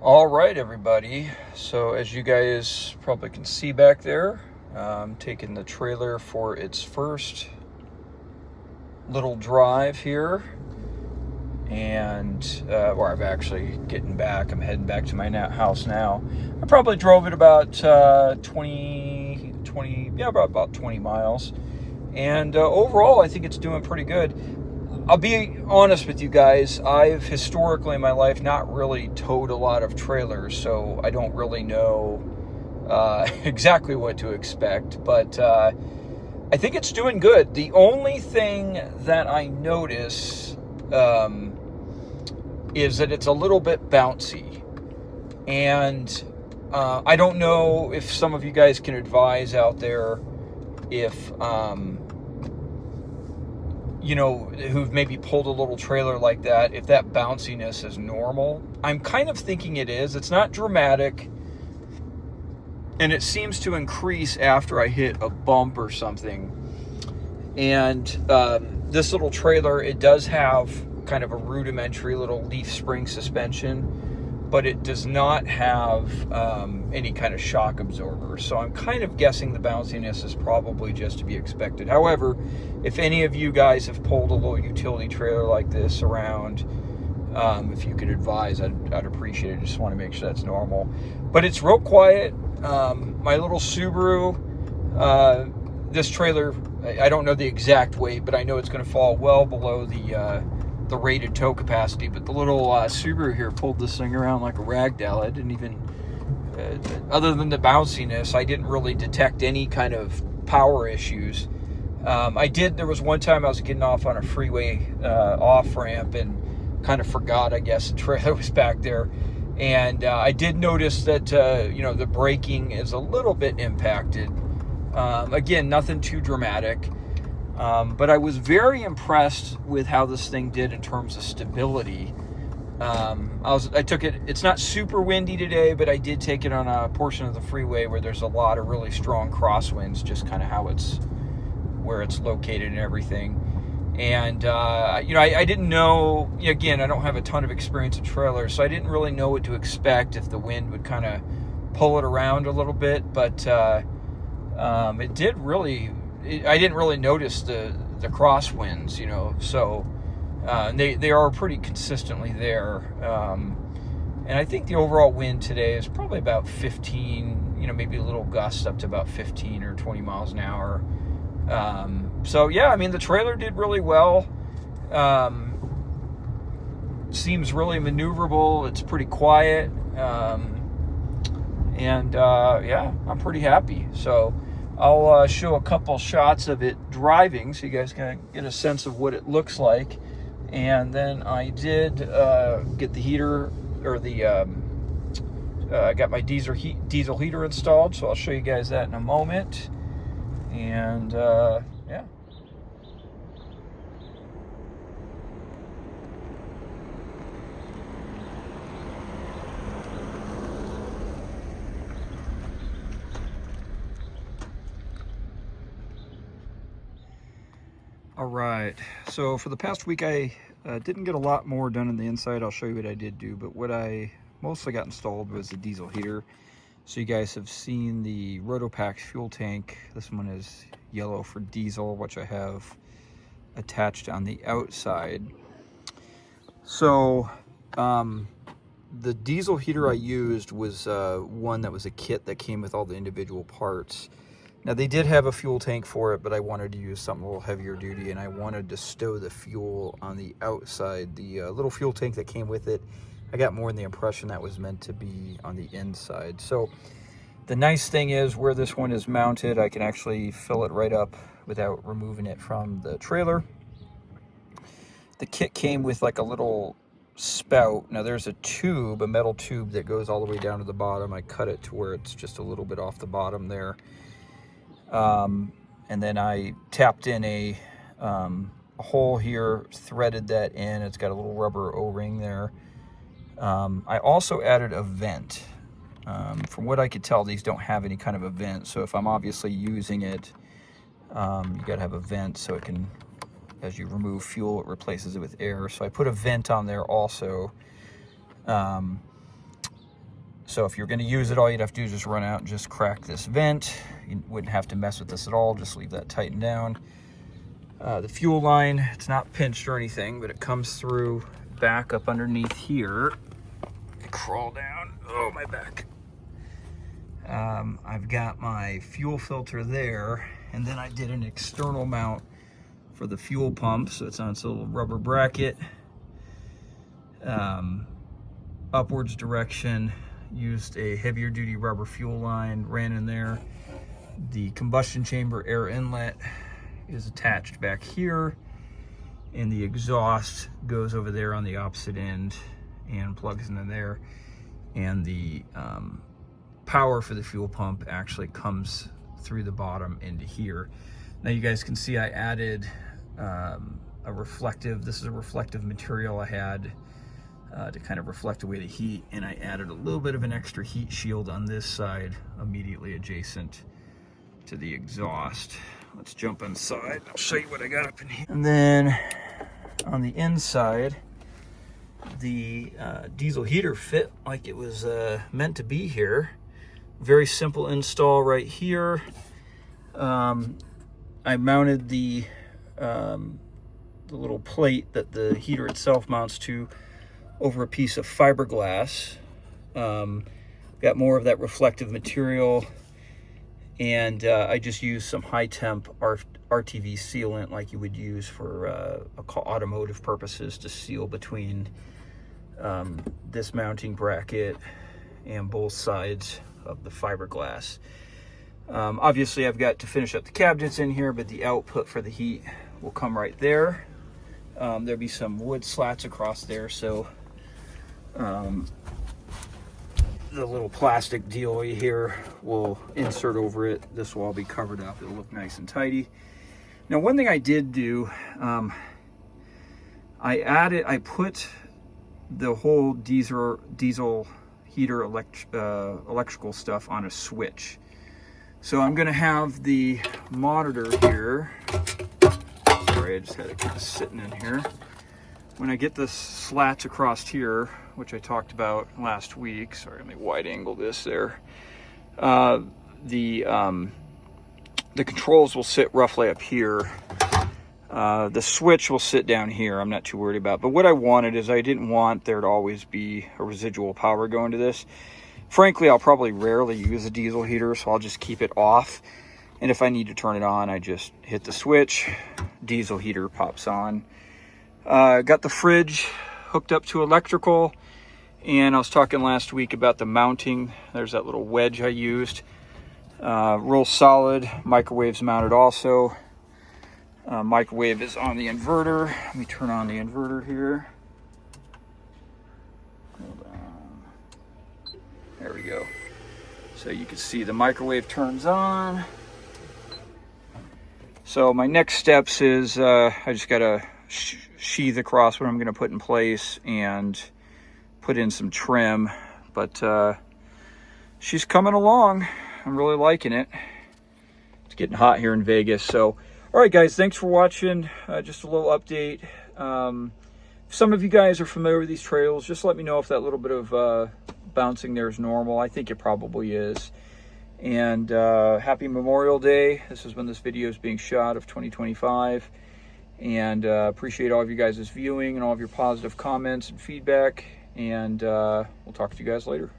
All right, everybody. So as you guys probably can see back there, I'm taking the trailer for its first little drive here. And, I'm actually getting back. I'm heading back to my house now. I probably drove it about 20, about 20 miles. And overall, I think it's doing pretty good. I'll be honest with you guys, I've historically in my life not really towed a lot of trailers, so I don't really know exactly what to expect, but I think it's doing good. The only thing that I notice is that it's a little bit bouncy, and I don't know if some of you guys can advise out there if who've maybe pulled a little trailer like that, if that bounciness is normal. I'm kind of thinking it is. It's not dramatic, and it seems to increase after I hit a bump or something. And this little trailer, it does have kind of a rudimentary little leaf spring suspension, but it does not have any kind of shock absorber. So I'm kind of guessing the bounciness is probably just to be expected. However, if any of you guys have pulled a little utility trailer like this around, if you could advise, I'd appreciate it. I just want to make sure that's normal. But it's real quiet. My little Subaru, this trailer, I don't know the exact weight, but I know it's going to fall well below the rated tow capacity. But the little Subaru here pulled this thing around like a rag doll. I didn't even, other than the bounciness, I didn't really detect any kind of power issues. There was one time I was getting off on a freeway off ramp and kind of forgot, I guess, the trailer was back there. And I did notice that, the braking is a little bit impacted. Again, nothing too dramatic. But I was impressed with how this thing did in terms of stability. I took it, it's not super windy today, but I did take it on a portion of the freeway where there's a lot of really strong crosswinds, just kind of where it's located and everything. And, I didn't know, again, I don't have a ton of experience in trailers, so I didn't really know what to expect if the wind would kind of pull it around a little bit, but it did really, I didn't really notice the crosswinds, so they are pretty consistently there. And I think the overall wind today is probably about 15, maybe a little gust up to about 15 or 20 miles an hour. So yeah, I mean, the trailer did really well. Seems really maneuverable. It's pretty quiet. Yeah, I'm pretty happy. So I'll show a couple shots of it driving so you guys can get a sense of what it looks like. And then I did get the heater, or I got my diesel heater installed, so I'll show you guys that in a moment. And yeah. All right, so for the past week I didn't get a lot more done on the inside. I'll show you what I did do, but what I mostly got installed was the diesel heater. So you guys have seen the Rotopax fuel tank. This one is yellow for diesel, which I have attached on the outside. So the diesel heater I used was one that was a kit that came with all the individual parts. Now they did have a fuel tank for it, but I wanted to use something a little heavier duty, and I wanted to stow the fuel on the outside. The little fuel tank that came with it, I got more in the impression that was meant to be on the inside. So the nice thing is, where this one is mounted, I can actually fill it right up without removing it from the trailer. The kit came with like a little spout. Now there's a metal tube that goes all the way down to the bottom. I cut it to where it's just a little bit off the bottom there. And then I tapped in a hole here, threaded that in. It's got a little rubber O-ring there. I also added a vent. From what I could tell, these don't have any kind of a vent. So if I'm obviously using it, you gotta have a vent so it can, as you remove fuel, it replaces it with air. So I put a vent on there also. So if you're going to use it, all you'd have to do is just run out and just crack this vent. You wouldn't have to mess with this at all. Just leave that tightened down. The fuel line, it's not pinched or anything, but it comes through back up underneath here. Crawl down. Oh, my back. I've got my fuel filter there, and then I did an external mount for the fuel pump, so it's on its little rubber bracket. Upwards direction, used a heavier duty rubber fuel line, ran in there. The combustion chamber air inlet is attached back here, and the exhaust goes over there on the opposite end and plugs into there. And the power for the fuel pump actually comes through the bottom into here. Now you guys can see I added this is a reflective material I had to kind of reflect away the heat, and I added a little bit of an extra heat shield on this side immediately adjacent to the exhaust. Let's jump inside. I'll show you what I got up in here. And then on the inside, the diesel heater fit like it was meant to be here. Very simple install right here. I mounted the little plate that the heater itself mounts to over a piece of fiberglass. Got more of that reflective material, and I just used some high temp RTV sealant like you would use for automotive purposes to seal between this mounting bracket and both sides of the fiberglass. Obviously I've got to finish up the cabinets in here, but the output for the heat will come right there. There'll be some wood slats across there, so the little plastic deal here will insert over it. This will all be covered up. It'll look nice and tidy. Now, one thing I did do, I put the whole diesel heater electrical stuff on a switch. So I'm gonna have the monitor here. Sorry, I just had it kind of sitting in here. When I get the slats across here, which I talked about last week, sorry, let me wide angle this there. The controls will sit roughly up here. The switch will sit down here. I'm not too worried about. But what I wanted is I didn't want there to always be a residual power going to this. Frankly, I'll probably rarely use a diesel heater, so I'll just keep it off. And if I need to turn it on, I just hit the switch. Diesel heater pops on. Got the fridge hooked up to electrical. And I was talking last week about the mounting. There's that little wedge I used. Real solid. Microwave's mounted also. Microwave is on the inverter. Let me turn on the inverter here. Hold on. There we go. So you can see the microwave turns on. So my next steps is I just got to sheath across what I'm going to put in place and put in some trim. But she's coming along. I'm really liking it. It's getting hot here in Vegas. So, all right, guys, thanks for watching. Just a little update. If some of you guys are familiar with these trails, just let me know if that little bit of bouncing there is normal. I think it probably is. And happy Memorial Day. This is when this video is being shot, of 2025. And appreciate all of you guys' viewing and all of your positive comments and feedback. And we'll talk to you guys later.